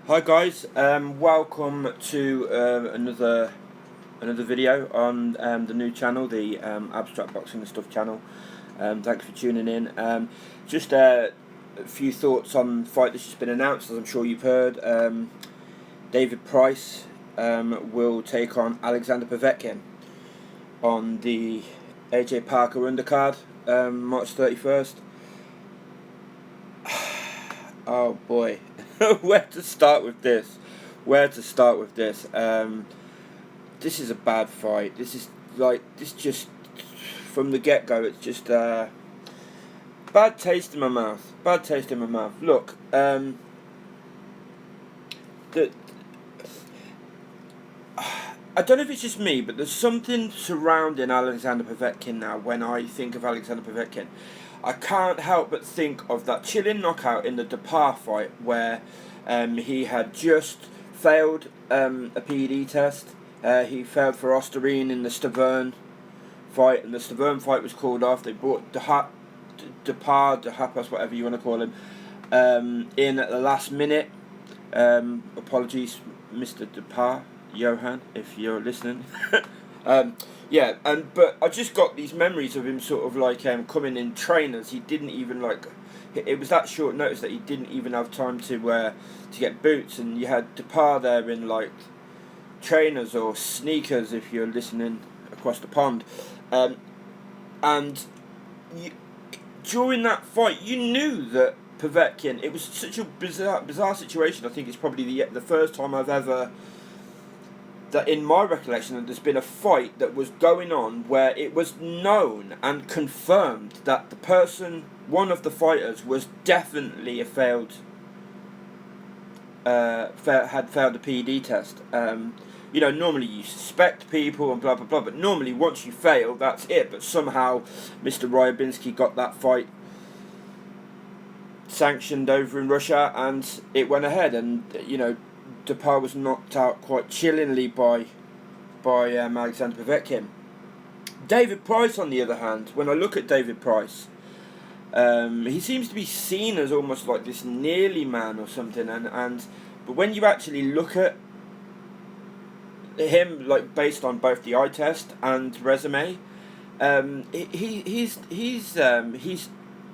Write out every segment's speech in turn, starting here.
Hi guys, welcome to another video on the new channel, the Abstract Boxing and Stuff channel. Thanks for tuning in. Just a few thoughts on the fight that's just been announced. As I'm sure you've heard, David Price will take on Alexander Povetkin on the AJ Parker undercard, March 31st. Oh boy. Where to start with this? This is a bad fight. This just from the get-go, it's just bad taste in my mouth. Look, I don't know if it's just me, but there's something surrounding Alexander Povetkin now. When I think of Alexander Povetkin, I can't help but think of that chilling knockout in the Depar fight where he had just failed a PED test. He failed for Osterine in the Stavern fight, and the Stavern fight was called off. They brought Dehapas, whatever you want to call him, in at the last minute. Apologies, Mr. Depar, Johan, if you're listening. But I just got these memories of him sort of like coming in trainers. He didn't even it was that short notice that he didn't even have time to get boots, and you had Depar there in like trainers or sneakers if you're listening across the pond, during that fight you knew that Povetkin, it was such a bizarre situation. I think it's probably the first time I've ever, that in my recollection, that there's been a fight that was going on where it was known and confirmed that the person, one of the fighters, was definitely had failed a PED test. Normally you suspect people and blah blah blah, but normally once you fail, that's it. But somehow Mr. Ryabinski got that fight sanctioned over in Russia, and it went ahead, and Depar was knocked out quite chillingly by Alexander Povetkin. David Price, on the other hand, when I look at David Price, he seems to be seen as almost like this nearly man or something, but when you actually look at him, like based on both the eye test and resume, he's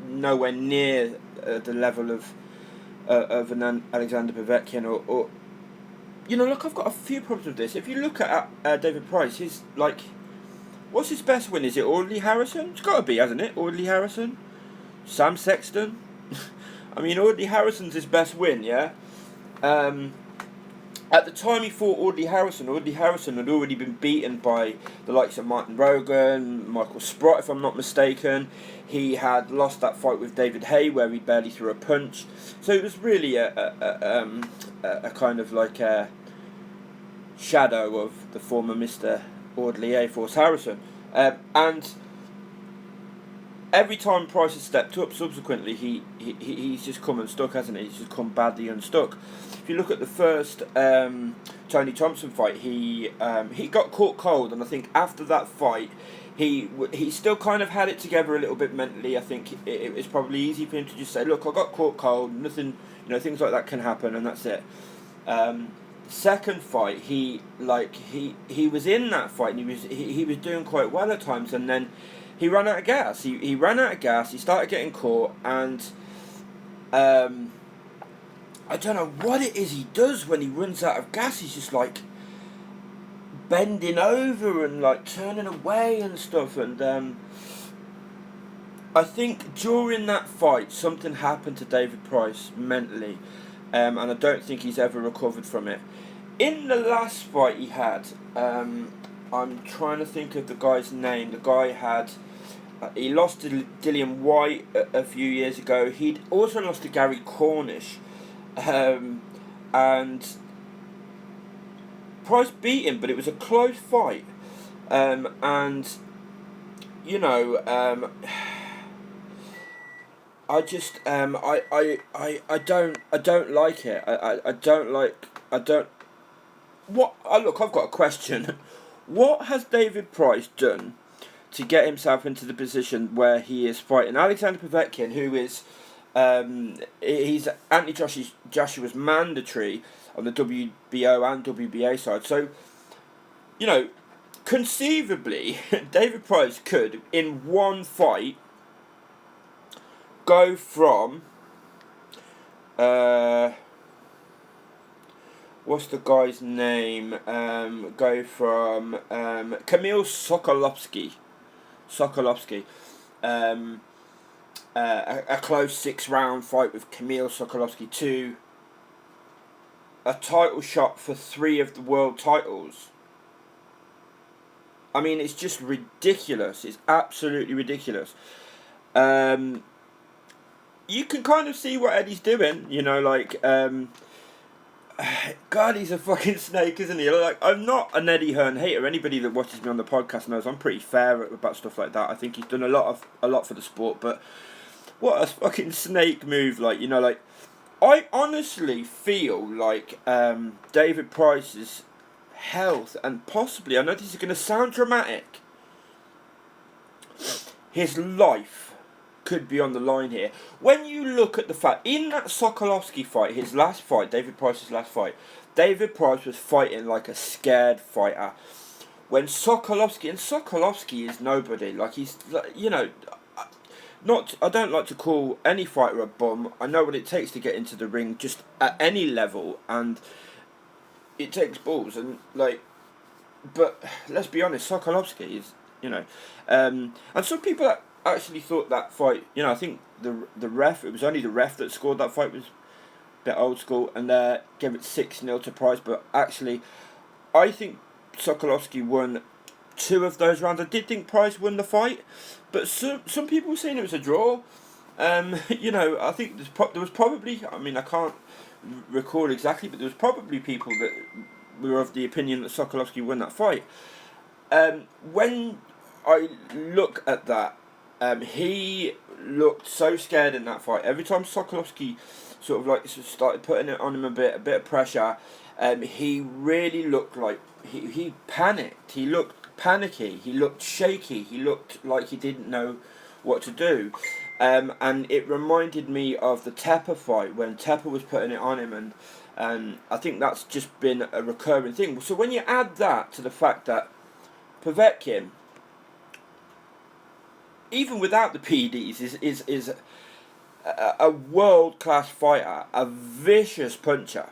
nowhere near the level of an Alexander Povetkin or. Look, I've got a few problems with this. If you look at David Price, what's his best win? Is it Audley Harrison? It's got to be, hasn't it? Audley Harrison? Sam Sexton? I mean, Audley Harrison's his best win, yeah? At the time he fought Audley Harrison had already been beaten by the likes of Martin Rogan, Michael Sprott, if I'm not mistaken. He had lost that fight with David Hay where he barely threw a punch. So it was really a kind of like a shadow of the former Mr. Audley A-Force Harrison. And every time Price has stepped up subsequently, he's just come unstuck, hasn't he? He's just come badly unstuck. If you look at the first Tony Thompson fight, he got caught cold, and I think after that fight, he still kind of had it together a little bit mentally. I think it was probably easy for him to just say, "Look, I got caught cold. Nothing, things like that can happen, and that's it." Second fight, he was in that fight, and he was doing quite well at times, and then he ran out of gas. He ran out of gas. He started getting caught, and I don't know what it is he does when he runs out of gas. He's just like bending over and like turning away and stuff. And I think during that fight something happened to David Price mentally, and I don't think he's ever recovered from it. In the last fight he had, I'm trying to think of the guy's name. The guy had. He lost to Dillian White a few years ago. He'd also lost to Gary Cornish. And Price beat him, but it was a close fight. I just I don't like it. Look, I've got a question. What has David Price done to get himself into the position where he is fighting Alexander Povetkin, who is He's Anthony Joshua's mandatory on the WBO and WBA side. So, you know, conceivably, David Price could, in one fight, go from what's the guy's name? Go from Kamil Sokolovsky, a close 6-round fight with Kamil Sokolovsky to a title shot for 3 of the world titles. I mean, it's just ridiculous. It's absolutely ridiculous. You can kind of see what Eddie's doing, you know, like, God, he's a fucking snake, isn't he? Like, I'm not an Eddie Hearn hater. Anybody that watches me on the podcast knows I'm pretty fair about stuff like that. I think he's done a lot for the sport, but what a fucking snake move, like, you know, like, I honestly feel like David Price's health, and possibly, I know this is going to sound dramatic, his life could be on the line here. When you look at the fact, in that Sokolovsky fight, his last fight, David Price's last fight, David Price was fighting like a scared fighter. When Sokolovsky is nobody, like, he's, you know, I don't like to call any fighter a bum. I know what it takes to get into the ring, just at any level, and it takes balls, and like, but let's be honest, Sokolovsky is, you know, and some people actually thought that fight, you know, I think the ref, it was only the ref that scored that fight, was a bit old school, and gave it 6-0 to Price, but actually, I think Sokolovsky won 2 of those rounds. I did think Price won the fight, but some people were saying it was a draw. You know, I think there was probably, I mean, I can't recall exactly, but there was probably people that were of the opinion that Sokolovsky won that fight. When I look at that, he looked so scared in that fight. Every time Sokolovsky sort of like started putting it on him a bit of pressure, he really looked like he panicked. He looked panicky. He looked shaky. He looked like he didn't know what to do. And it reminded me of the Tepper fight when Tepper was putting it on him, and I think that's just been a recurring thing. So when you add that to the fact that Povetkin, even without the PEDs, is a world-class fighter, a vicious puncher,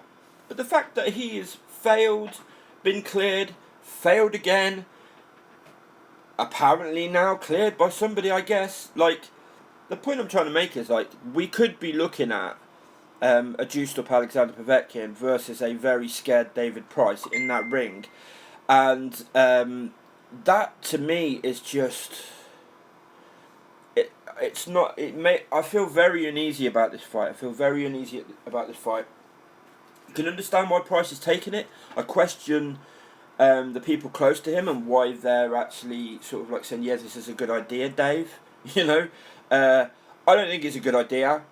but the fact that he has failed, been cleared, failed again, apparently now cleared by somebody, I guess, like, the point I'm trying to make is, like, we could be looking at a juiced up Alexander Povetkin versus a very scared David Price in that ring, and that to me is just, it's not, I feel very uneasy about this fight. You can understand why Price is taking it. I question the people close to him and why they're actually sort of like saying, yeah, this is a good idea, Dave. You know, I don't think it's a good idea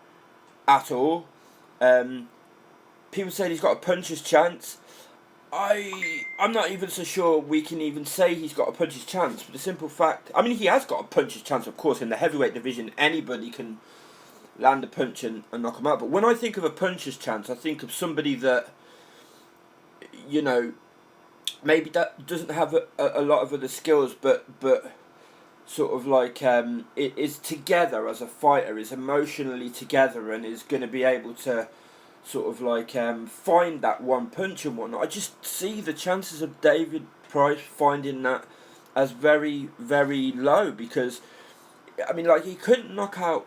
at all. People say he's got a puncher's chance. I'm not even so sure we can even say he's got a puncher's chance, for the simple fact, I mean, he has got a puncher's chance, of course. In the heavyweight division, anybody can land a punch and knock him out. But when I think of a puncher's chance, I think of somebody that, you know, maybe that doesn't have a lot of other skills, but sort of like it is together as a fighter, is emotionally together, and is going to be able to sort of like find that one punch and whatnot. I just see the chances of David Price finding that as very, very low, because I mean, like, he couldn't knock out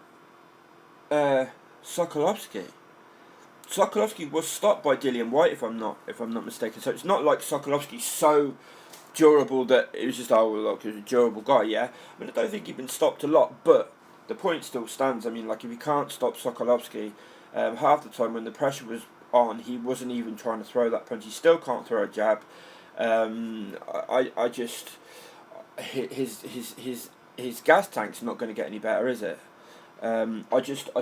Sokolovsky. Sokolovsky was stopped by Dillian White, if I'm not mistaken. So it's not like Sokolovsky's so durable that it was just, oh, well, look, he's a durable guy, yeah. I mean, I don't think he'd been stopped a lot, but the point still stands. I mean, like, if you can't stop Sokolovsky, half the time when the pressure was on, he wasn't even trying to throw that punch. He still can't throw a jab. I just, his gas tank's not going to get any better, is it? I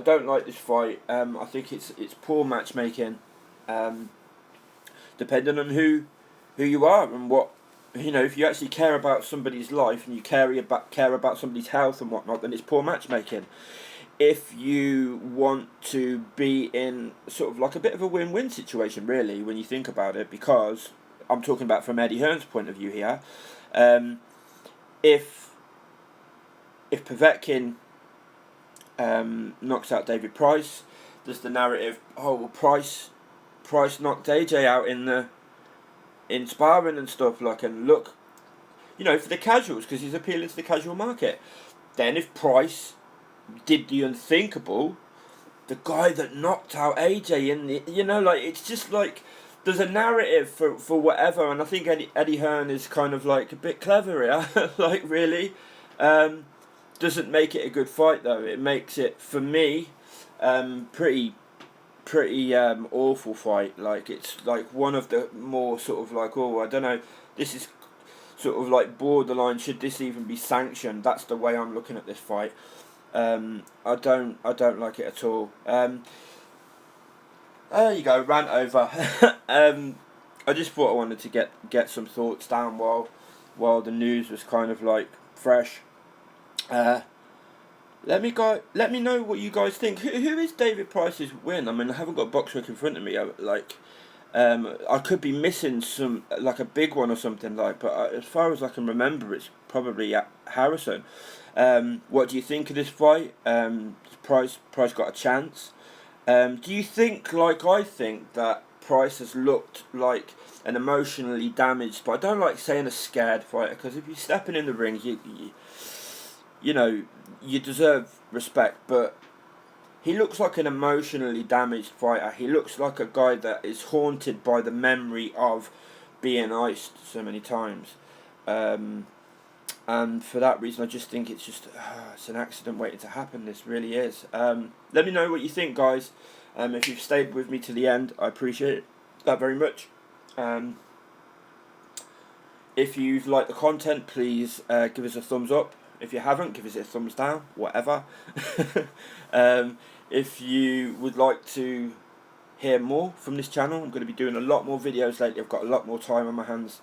don't like this fight. I think it's poor matchmaking. Depending on who you are and what, you know, if you actually care about somebody's life and you care about somebody's health and whatnot, then it's poor matchmaking. if you want to be in sort of like a bit of a win-win situation, really, when you think about it, because I'm talking about from Eddie Hearn's point of view here. If Povetkin knocks out David Price, there's the narrative, oh well, Price knocked AJ out in sparring and stuff, like, and look, you know, for the casuals, because he's appealing to the casual market. Then if Price did the unthinkable, the guy that knocked out AJ in the, you know, like, it's just like there's a narrative for whatever, and I think Eddie Hearn is kind of like a bit clever here, like, really. Doesn't make it a good fight though. It makes it, for me, pretty awful fight. Like, it's like one of the more sort of like, oh, I don't know, this is sort of like borderline, should this even be sanctioned? That's the way I'm looking at this fight. I don't like it at all. There you go, rant over. I just thought I wanted to get some thoughts down while the news was kind of like fresh. Let me know what you guys think. Who is David Price's win? I mean, I haven't got Boxrec in front of me. I could be missing some, like a big one or something, like. But as far as I can remember, it's probably Harrison. What do you think of this fight? Price got a chance. Do you think, like I think, that Price has looked like an emotionally damaged, but I don't like saying a scared fighter, because if you're stepping in the ring, you know, you deserve respect, but he looks like an emotionally damaged fighter. He looks like a guy that is haunted by the memory of being iced so many times. And for that reason, I just think it's just it's an accident waiting to happen. This really is. Let me know what you think, guys. If you've stayed with me to the end, I appreciate that very much. If you've liked the content, please give us a thumbs up. If you haven't, give us a thumbs down, whatever. If you would like to hear more from this channel, I'm going to be doing a lot more videos lately. I've got a lot more time on my hands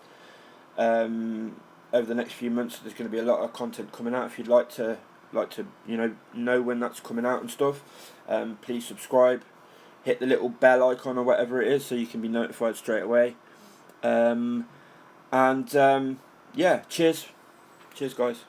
over the next few months. So there's going to be a lot of content coming out. If you'd like to know when that's coming out and stuff, please subscribe, hit the little bell icon or whatever it is, so you can be notified straight away. Yeah, cheers guys.